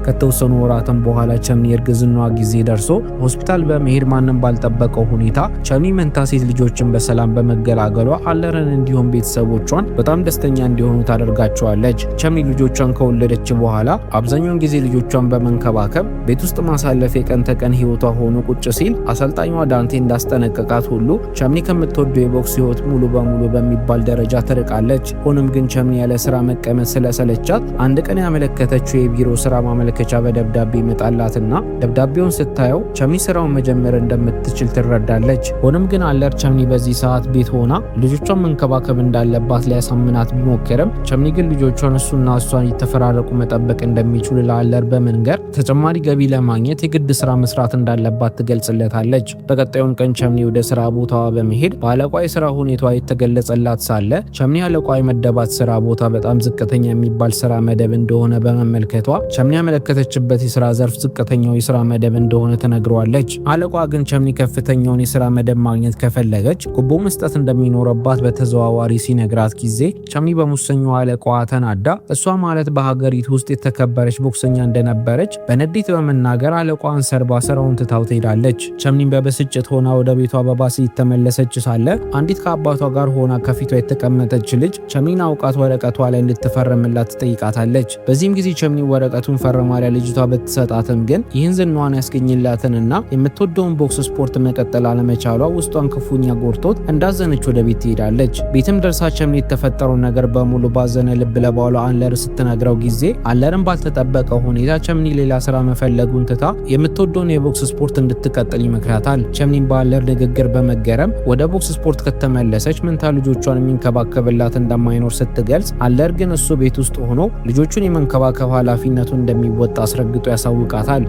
ከተወሰኑ ወራትም በኋላ ቸምኒ እርግዝናዋ ጊዜ ደርሶ ሆስፒታል በመሄድ ማንም ባልጠበቀው ሁኔታ ቸምኒ መንታ ሴት ልጆችን በሰላም በመገላገሏ አለርን እንዲሁም ቤተሰቦቿን በጣም ደስተኛ እንዲሆኑ ታደርጋቸዋለች። ቸምኒ ልጆቿን ከወለደች በኋላ አብዛኛውን ጊዜ ልጆቿን በመንከባከብ ቤት ውስጥ ማሳለፍ የቀን ተቀን ህይወቷ ሆኖ ቁጭ ሲል አሰልጣኟ ዳንቴ እንዳስጠነቀቃት ሁሉ ቸምኒ ከምትወደው የቦክስ ህይወት ሙሉ በሙሉ በሚባል ደረጃ ትርቃለች። ሆኖም ግን ቸምኒ ያለ ስራ መቀመጥ ስለሰለቻት አንድ ቀን ያመለከተችው የቢሮ ስራ ማመልከቻ በደብዳቤ ይመጣላትና ደብዳቤውን ስታየው ቸምኒ ስራውን መጀመር እንደምትችል ትረዳለች። ሆኖም ግን አለር ቸምኒ በዚህ ሰዓት ቤት ሆና ልጆቿን መንከባከብ እንዳለባት ሊያሳምናት ቢሞክርም ቸምኒ ግን ልጆቿን እሱና እሷን እየተፈራረቁ መጠበቅ እንደሚችሉ ለአለር በመንገር ተጨማሪ ገቢ ለማግኘት የግድ ስራ መስራት እንዳለባት ትገልጽለታለች። በቀጣዩም ቀን ቸምኒ ወደ ስራ ቦታዋ በመሄድ በአለቋ የስራ ሁኔታዋ የተገለጸላት ሳለ ቸምኒ አለቋ የመደባት ስራ ቦታ በጣም ዝቅተኛ የሚባል ስራ መደብ እንደሆነ በመመልከቷ ቸምኒ ያመለከተችበት የስራ ዘርፍ ዝቅተኛው የስራ መደብ እንደሆነ ተነግሯለች። አለቋ ግን ቸምኒ ከፍተኛውን የስራ መደብ ማግኘት ከፈለገች ጉቦ መስጠት እንደሚኖርባት በተዘዋዋሪ ሲነግራት ጊዜ ቸምኒ በሙሰኛው አለቋዋ ተናዳ እሷ ማለት በሀገሪቱ ውስጥ የተከበረች ቦክሰኛ እንደነበረች በንዴት በመናገር አለቋን ሰርባ ስራውን ትታው ትሄዳለች። ቸምኒም በብስጭት ሆና ወደ ቤቷ በባስ እየተመለሰች ሳለ አንዲት ከአባቷ ጋር ሆና ከፊቷ የተቀመጠች ልጅ ቸምኒን አውቃት ወረቀቷ ላይ እንድትፈርምላት ትጠይቃታለች። በዚህም ጊዜ ቸምኒ ወረቀቱን ፈርማሪያ ልጅቷ ብትሰጣትም ግን ይህን ዝናዋን ያስገኝላትንና የምትወደውን ቦክስ ስፖርት መቀጠል አለመቻሏ ውስጧን ክፉኛ ጎርቶት እንዳዘነች ወደ ቤት ትሄዳለች። ቤትም ደርሳ ቸምኒ የተፈጠረውን ነገር በሙሉ ባዘነ ልብ ለባሏ አለር ስትነግረው ጊዜ አለርን ባልተጠበቀ ሁኔታ ቸምኒ ሌላ ስራ መፈለጉን ትታ የምትወደውን የቦክስ ስፖርት እንድትቀጥል ይመክራታል። ቸምኒም በአለር ንግግር በመገረም ወደ ቦክስ ስፖርት ከተመለሰች መንታ ልጆቿን የሚንከባከብላት እንደማይኖር ስትገልጽ አለር ግን እሱ ቤት ውስጥ ሆኖ ልጆቹን የመንከባከብ ኃላፊነቱን እንደሚወጣ አስረግጦ ያሳውቃታል።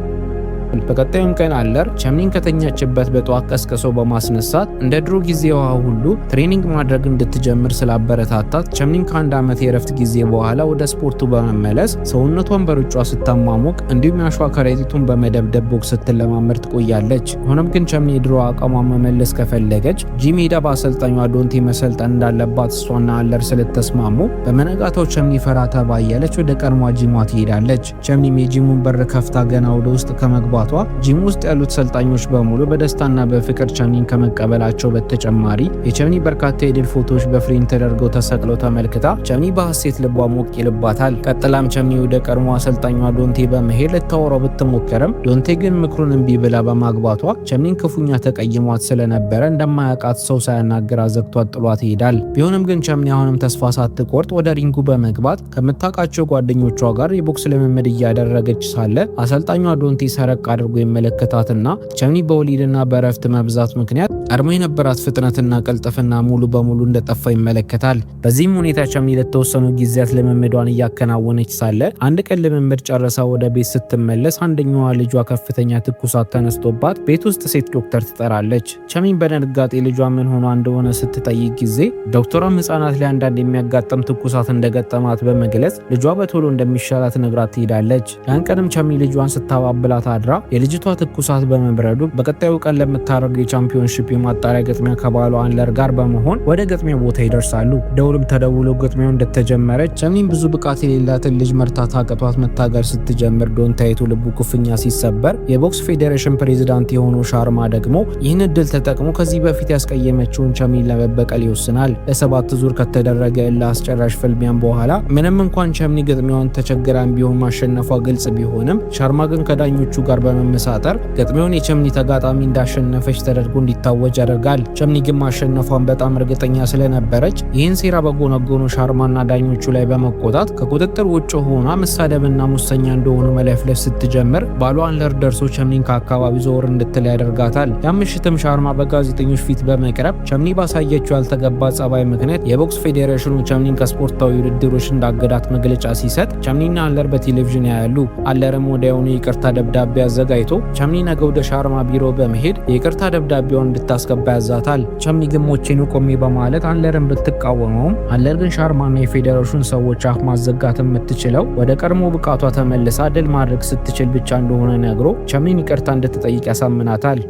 በቀጣዩም ቀን አለር ቸምኒን ከተኛችበት በጠዋት ቀስቅሶ በማስነሳት እንደ ድሮ ጊዜዋ ሁሉ ትሬኒንግ ማድረግ እንድትጀምር ስላበረታታት ቸምኒን ከአንድ ዓመት የረፍት ጊዜ በኋላ ወደ ስፖርቱ በመመለስ ሰውነቷን በሩጫ ስታማሞቅ እንዲሁም የአሸዋ ከረጢቱን በመደብደብ ቦክስ ስትለማመድ ትቆያለች። ሆኖም ግን ቸምኒ የድሮ አቋሟን መመለስ ከፈለገች ጂም ሄዳ በአሰልጣኟ ዶንቴ መሰልጠን እንዳለባት እሷና አለር ስለተስማሙ በመነጋታው ቸምኒ ፈራ ተባ እያለች ወደ ቀድሟ ጂሟ ትሄዳለች። ቸምኒም የጂሙን በር ከፍታ ገና ወደ ውስጥ ከመግባ ጂም ውስጥ ያሉት ሰልጣኞች በሙሉ በደስታና በፍቅር ቸምኒን ከመቀበላቸው በተጨማሪ የቸምኒ በርካታ የድል ፎቶዎች በፍሬም ተደርገው ተሰቅለው ተመልክታ ቸምኒ በሐሴት ልቧ ሞቅ ይልባታል። ቀጥላም ቸምኒ ወደ ቀድሞ አሰልጣኟ ዶንቴ በመሄድ ልታወራው ብትሞክርም ዶንቴ ግን ምክሩን እምቢ ብላ በማግባቷ ቸምኒን ክፉኛ ተቀይሟት ስለነበረ እንደማያውቃት ሰው ሳያናግራት ዘግቷት ጥሏት ይሄዳል። ቢሆንም ግን ቸምኒ አሁንም ተስፋ ሳትቆርጥ ወደ ሪንጉ በመግባት ከምታውቃቸው ጓደኞቿ ጋር የቦክስ ልምምድ እያደረገች ሳለ አሰልጣኟ ዶንቴ ሰረቅ አድርጎ ይመለከታትና ቸምኒ በወሊድና በረፍት መብዛት ምክንያት ቀድሞ የነበራት ፍጥነትና ቀልጥፍና ሙሉ በሙሉ እንደጠፋ ይመለከታል። በዚህም ሁኔታ ቸምኒ ለተወሰኑ ጊዜያት ልምምዷን እያከናወነች ሳለ አንድ ቀን ልምምድ ጨርሳ ወደ ቤት ስትመለስ አንደኛዋ ልጇ ከፍተኛ ትኩሳት ተነስቶባት ቤት ውስጥ ሴት ዶክተር ትጠራለች። ቸምኒ በድንጋጤ ልጇ ምን ሆኗ እንደሆነ ስትጠይቅ ጊዜ ዶክተሯም ህጻናት ላይ አንዳንድ የሚያጋጥም ትኩሳት እንደገጠማት በመግለጽ ልጇ በቶሎ እንደሚሻላት ነግራት ትሄዳለች። ያን ቀንም ቸምኒ ልጇን ስታባብላት አድራ የልጅቷ ትኩሳት በመብረዱ በቀጣዩ ቀን ለምታደርገው የቻምፒዮንሺፕ የማጣሪያ ግጥሚያ ከባሏ አለር ጋር በመሆን ወደ ግጥሚያው ቦታ ይደርሳሉ። ደውልም ተደውሎ ግጥሚያው እንደተጀመረች ቸምኒም ብዙ ብቃት የሌላትን ልጅ መርታት አቅቷት መታገል ስትጀምር ዶንታይቱ ልቡ ክፉኛ ሲሰበር የቦክስ ፌዴሬሽን ፕሬዝዳንት የሆነው ሻርማ ደግሞ ይህን እድል ተጠቅሞ ከዚህ በፊት ያስቀየመችውን ቸምኒን ለመበቀል ይወስናል። ለሰባት ዙር ከተደረገ እልህ አስጨራሽ ፍልሚያም በኋላ ምንም እንኳን ቸምኒ ግጥሚያውን ተቸግራን ቢሆን ማሸነፏ ግልጽ ቢሆንም ሻርማ ግን ከዳኞቹ ጋር በመመሳጠር ግጥሚያውን የቸምኒ ተጋጣሚ እንዳሸነፈች ተደርጎ እንዲታወጅ ያደርጋል። ቸምኒ ግን ማሸነፏን በጣም እርግጠኛ ስለነበረች ይህን ሴራ በጎነጎኑ ሻርማና ዳኞቹ ላይ በመቆጣት ከቁጥጥር ውጭ ሆና መሳደብና ሙሰኛ እንደሆኑ መለፍለፍ ስትጀምር ባሏ አለር ደርሶ ቸምኒን ከአካባቢው ዞር እንድትል ያደርጋታል። ያምሽትም ሻርማ በጋዜጠኞች ፊት በመቅረብ ቸምኒ ባሳየችው ያልተገባ ጸባይ ምክንያት የቦክስ ፌዴሬሽኑ ቸምኒን ከስፖርታዊ ውድድሮች እንዳገዳት መግለጫ ሲሰጥ ቸምኒና አለር በቴሌቪዥን ያያሉ። አለርም ወዲያውኑ ይቅርታ ደብዳቤ አዘጋጅቶ ቸምኒ ነገ ወደ ሻርማ ቢሮ በመሄድ የይቅርታ ደብዳቤውን እንድታስገባ ያዛታል። ቸምኒ ግን ሞቼኑ ቆሜ በማለት አለርን ብትቃወመውም አለር ግን ሻርማና የፌዴሬሽኑ ሰዎች አፍ ማዘጋት የምትችለው ወደ ቀድሞ ብቃቷ ተመልሳ ድል ማድረግ ስትችል ብቻ እንደሆነ ነግሮ ቸምኒን ይቅርታ እንድትጠይቅ ያሳምናታል።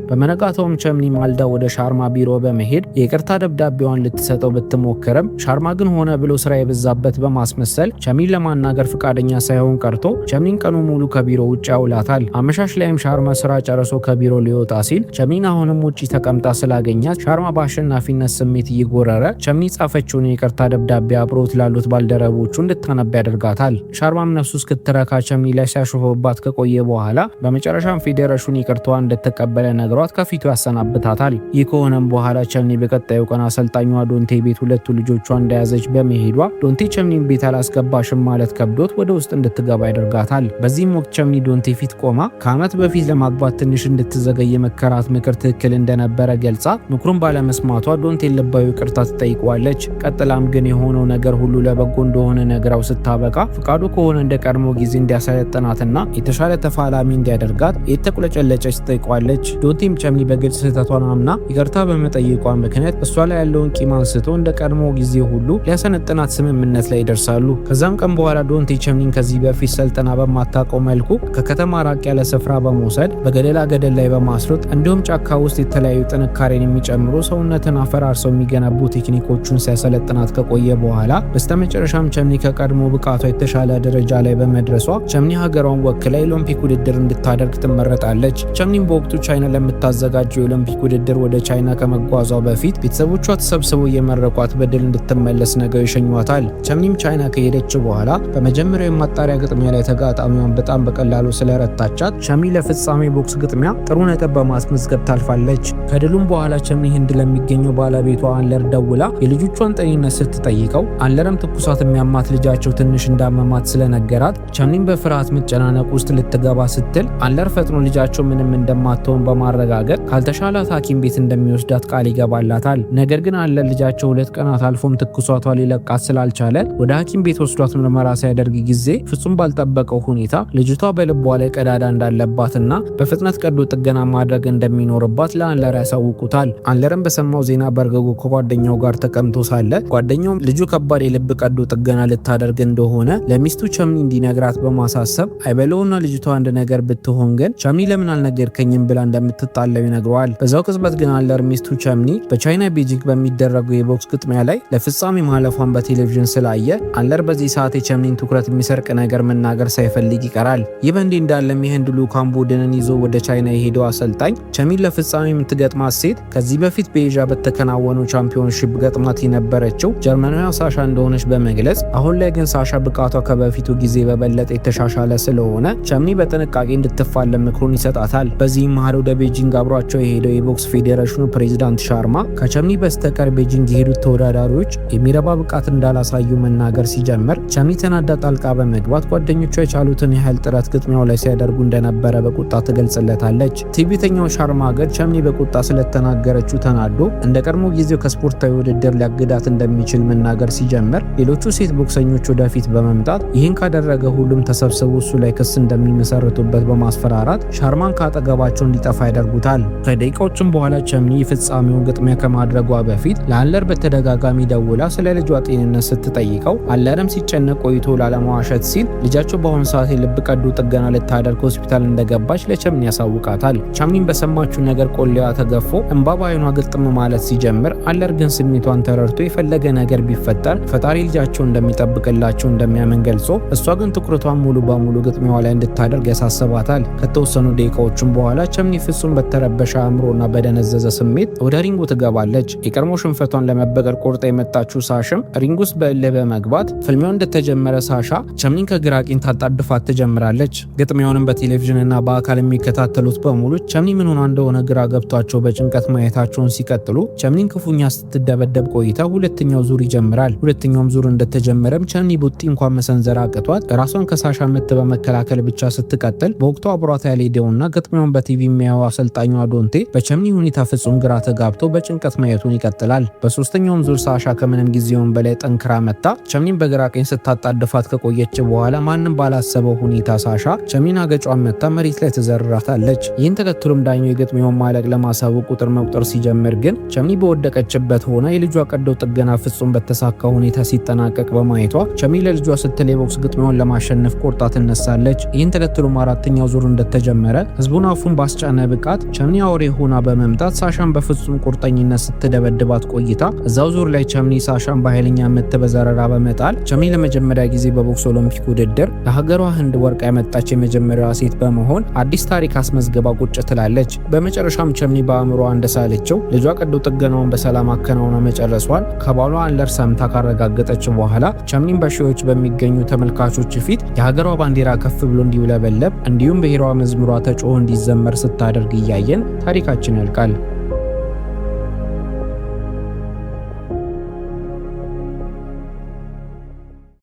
በመነጋታውም ቸምኒ ማልዳ ወደ ሻርማ ቢሮ በመሄድ የይቅርታ ደብዳቤዋን ልትሰጠው ብትሞክርም ሻርማ ግን ሆነ ብሎ ስራ የበዛበት በማስመሰል ቸምኒን ለማናገር ፈቃደኛ ሳይሆን ቀርቶ ቸምኒን ቀኑ ሙሉ ከቢሮ ውጭ ያውላታል። አመሻሽ ላይም ሻርማ ስራ ጨርሶ ከቢሮ ሊወጣ ሲል ቸምኒን አሁንም ውጪ ተቀምጣ ስላገኛት ሻርማ በአሸናፊነት ስሜት እየጎረረ ቸምኒ ጻፈችውን የይቅርታ ደብዳቤ አብሮት ላሉት ባልደረቦቹ እንድታነብ ያደርጋታል። ሻርማም ነፍሱ እስክትረካ ቸምኒ ላይ ሲያሾፍባት ከቆየ በኋላ በመጨረሻም ፌዴሬሽኑ ይቅርታዋን እንደተቀበለ ነግሯት ከፊቱ ያሰናብታታል። ይህ ከሆነም በኋላ ቸምኒ በቀጣዩ ቀን አሰልጣኟ ዶንቴ ቤት ሁለቱ ልጆቿ እንደያዘች በመሄዷ ዶንቴ ቸምኒን ቤት አላስገባሽም ማለት ከብዶት ወደ ውስጥ እንድትገባ ያደርጋታል። በዚህም ወቅት ቸምኒ ዶንቴ ፊት ቆማ ከዓመት በፊት ለማግባት ትንሽ እንድትዘገይ የመከራት ምክር ትክክል እንደነበረ ገልጻ ምክሩን ባለመስማቷ ዶንቴን ልባዊ ይቅርታ ትጠይቋለች። ቀጥላም ግን የሆነው ነገር ሁሉ ለበጎ እንደሆነ ነግራው ስታበቃ ፍቃዱ ከሆነ እንደ ቀድሞ ጊዜ እንዲያሰለጥናትና የተሻለ ተፋላሚ እንዲያደርጋት የተቁለጨለጨች ትጠይቋለች። ዶንቴም ቸምኒ በግልጽ ስህተቷን አምና ይቅርታ በመጠየቋ ምክንያት እሷ ላይ ያለውን ቂም አንስቶ እንደ ቀድሞ ጊዜ ሁሉ ሊያሰነጥናት ስምምነት ላይ ይደርሳሉ። ከዛም ቀን በኋላ ዶንቴ ቸምኒን ከዚህ በፊት ሰልጥና በማታውቀው መልኩ ከከተማ ራቅ ያለ ስፍራ በመውሰድ በገደላ ገደል ላይ በማስሮጥ እንዲሁም ጫካ ውስጥ የተለያዩ ጥንካሬን የሚጨምሩ ሰውነትን አፈራርሰው የሚገነቡ ቴክኒኮቹን ሲያሰለጥናት ከቆየ በኋላ በስተመጨረሻም ቸምኒ ከቀድሞ ብቃቷ የተሻለ ደረጃ ላይ በመድረሷ ቸምኒ ሀገሯን ወክላ የኦሎምፒክ ውድድር እንድታደርግ ትመረጣለች። ቸምኒም በወቅቱ ቻይና ለምታዘጋጀው የኦሎምፒክ ውድድር ወደ ቻይና ከመጓዟ በፊት ቤተሰቦቿ ተሰብስበው የመረቋት በድል እንድትመለስ ነገው ይሸኟታል። ቸምኒም ቻይና ከሄደች በኋላ በመጀመሪያው የማጣሪያ ግጥሚያ ላይ ተጋጣሚዋን በጣም በቀላሉ ስለረታቻት ቸምኒ ለፍጻሜ ቦክስ ግጥሚያ ጥሩ ነጥብ በማስመዝገብ ታልፋለች። ከድሉም በኋላ ቸምኒ ህንድ ለሚገኘው ባለቤቷ አንለር ደውላ የልጆቿን ጤንነት ስትጠይቀው አንለርም ትኩሳት የሚያማት ልጃቸው ትንሽ እንዳመማት ስለነገራት ቸምኒም በፍርሃት መጨናነቅ ውስጥ ልትገባ ስትል አንለር ፈጥኖ ልጃቸው ምንም እንደማትሆን በማረጋገጥ ካልተሻላት ሐኪም ቤት እንደሚወስዳት ቃል ይገባላታል። ነገር ግን አንለር ልጃቸው 2 ቀናት አልፎም ትኩሳቷ ሊለቃት ስላልቻለ ወደ ሐኪም ቤት ወስዷት ምርመራ ሲያደርግ ጊዜ ፍጹም ባልጠበቀው ሁኔታ ልጅቷ በልቧ ላይ ቀዳዳ እንዳለባትና በፍጥነት ቀዶ ጥገና ማድረግ እንደሚኖርባት ለአንለር ያሳውቁታል። አንለርም በሰማው ዜና በርገጎ ከጓደኛው ጋር ተቀምጦ ሳለ ጓደኛው ልጁ ከባድ የልብ ቀዶ ጥገና ልታደርግ እንደሆነ ለሚስቱ ቸምኒ እንዲነግራት በማሳሰብ አይበለውና ልጅቷ አንድ ነገር ብትሆን ግን ቸምኒ ለምን አልነገርከኝም ብላ እንደምትጣለው ይነግረዋል። በዛው ቅጽበት ግን አንለር ሚስቱ ቸምኒ በቻይና ቤጂንግ በሚደረገው የቦክስ ግጥሚያ ላይ ለፍጻሜ ማለፏን በቴሌቪዥን ስላየ አንለር በዚህ ሰዓት የቸምኒን ትኩረት የሚሰርቅ ነገር መናገር ሳይፈልግ ይቀራል። ይህ በእንዲህ እንዳለም የህንድ ልዑካን ቡድንን ይዞ ወደ ቻይና የሄደው አሰልጣኝ ቸምኒን ለፍጻሜ የምትገጥማት ሴት ከዚህ በፊት በኤዥያ በተከናወነው ቻምፒዮንሺፕ ገጥማት የነበረችው ጀርመናዊያ ሳሻ እንደሆነች በመግለጽ አሁን ላይ ግን ሳሻ ብቃቷ ከበፊቱ ጊዜ በበለጠ የተሻሻለ ስለሆነ ቸምኒ በጥንቃቄ እንድትፋለም ምክሩን ይሰጣታል። በዚህም መሃል ወደ ቤጂንግ አብሯቸው የሄደው የቦክስ ፌዴሬሽኑ ፕሬዚዳንት ሻርማ ከቸምኒ በስተቀር ቤጂንግ የሄዱት ተወዳዳሪዎች የሚረባ ብቃት እንዳላሳዩ መናገር ሲጀምር ቸምኒ ተናዳ ጣልቃ በመግባት ጓደኞቿ የቻሉትን ያህል ጥረት ግጥሚያው ላይ ሲያደርጉ እንደነበረ በቁጣ ትገልጽለታለች። ትዕቢተኛው ሻርማ ግን ቸምኒ በቁጣ ስለተናገረችው ተናዶ እንደ ቀድሞ ጊዜው ከስፖርታዊ ውድድር ሊያግዳት እንደሚችል መናገር ሲጀምር ሌሎቹ ሴት ቦክሰኞች ወደፊት በመምጣት ይህን ካደረገ ሁሉም ተሰብስበው እሱ ላይ ክስ እንደሚመሰርቱበት በማስፈራራት ሻርማን ካጠገባቸው እንዲጠፋ ያደርጉታል። ከደቂቃዎችም በኋላ ቸምኒ ፍጻሜውን ግጥሚያ ከማድረጓ በፊት ለአንለር በተደጋጋሚ ደውላ ስለ ልጇ ጤንነት ስትጠይቀው አንለርም ሲጨነቅ ቆይቶ ላለመዋሸት ሲል ልጃቸው በአሁኑ ሰዓት የልብ ቀዶ ጥገና ልታደርግ ሆስፒታል እንደገባች ለቸምኒ ያሳውቃታል። ቸምኒም በሰማችው ነገር ቆሌዋ ተገፎ እንባ በዓይኗ ግጥም ማለት ሲጀምር አንለር ግን ስሜቷን ተረድቶ የፈለገ ነገር ቢፈጠር ፈጣሪ ልጃቸው እንደሚጠብቅላቸው እንደሚያምን ገልጾ እሷ ግን ትኩረቷን ሙሉ በሙሉ ግጥሚያዋ ላይ እንድታደርግ ያሳስባታል። ከተወሰኑ ደቂቃዎችም በኋላ ቸምኒ ፍጹም በተረበሸ አእምሮና በደነዘዘ ስሜት ወደ ሪንጉ ትገባለች። የቀድሞ ሽንፈቷን ለመበቀል ቆርጣ የመጣችው ሳሽም ሪንግ ውስጥ በእልህ በመግባት ፍልሚያው እንደተጀመረ ሳሻ ቸምኒን ከግራ ቀኝ ታጣድፋት ትጀምራለች። ግጥሚያውንም በቴሌቪዥንና በአካል የሚከታተሉት በሙሉ ቸምኒ ምን ሆና እንደሆነ ግራ ገብቷቸው በጭንቀት ማየታቸውን ሲቀጥሉ ቸምኒን ክፉኛ ስትደበደብ ቆይታ ሁለተኛው ዙር ይጀምራል። ሁለተኛውም ዙር እንደተጀመረም ቸምኒ ቡጢ እንኳን መሰንዘር አቅቷት ራሷን ከሳሻ ምት በመከላከል ብቻ ስትቀጥል በወቅቱ አብሯት ያልሄደውና ግጥሚያውን በቲቪ የሚያየው አሰልጣኟ ዶንቴ በቸምኒ ሁኔታ ፍጹም ግራ ተጋብቶ በጭንቀት ማየቱን ይቀጥላል። በሶስተኛውም ዙር ሳሻ ከምንም ጊዜውን በላይ ጠንክራ መታ ቸምኒን በግራ ቀኝ ስታጣድፋት ከቆየች በኋላ ማንም ባላሰበው ሁኔታ ሳሻ ቸምኒን አገጯን መታ መሬት ላይ ትዘርራታለች። ይህን ተከትሎም ዳኛው የግጥሚያውን ማለቅ ለማሳወቅ ቁጥር መቁጠር ሲጀምር ግን ቸምኒ በወደቀችበት ሆና የልጇ ቀዶ ጥገና ፍጹም በተሳካ ሁኔታ ሲጠናቀቅ በማየቷ ቸምኒ ለልጇ ስትል የቦክስ ግጥሚያውን ለማሸነፍ ቆርጣ ትነሳለች። ይህን ተከትሎም አራተኛው ዙር እንደተጀመረ ህዝቡን አፉን ባስጫነ ብቃት ሰዓት ቸምኒ አውሬ ሆና በመምጣት ሳሻን በፍጹም ቁርጠኝነት ስትደበድባት ቆይታ እዛው ዙር ላይ ቸምኒ ሳሻን በኃይለኛ ምት በዘረራ በመጣል ቸምኒ ለመጀመሪያ ጊዜ በቦክስ ኦሎምፒክ ውድድር ለሀገሯ ህንድ ወርቅ ያመጣች የመጀመሪያዋ ሴት በመሆን አዲስ ታሪክ አስመዝግባ ቁጭ ትላለች። በመጨረሻም ቸምኒ በአእምሮዋ እንደሳለችው ልጇ ቀዶ ጥገናውን በሰላም አከናውና መጨረሷን ከባሏ አንለር ሰምታ ካረጋገጠች በኋላ ቸምኒን በሺዎች በሚገኙ ተመልካቾች ፊት የሀገሯ ባንዲራ ከፍ ብሎ እንዲውለበለብ እንዲሁም ብሔራዊ መዝሙሯ ተጮህ እንዲዘመር ስታደርግ እያየን ታሪካችን ያልቃል።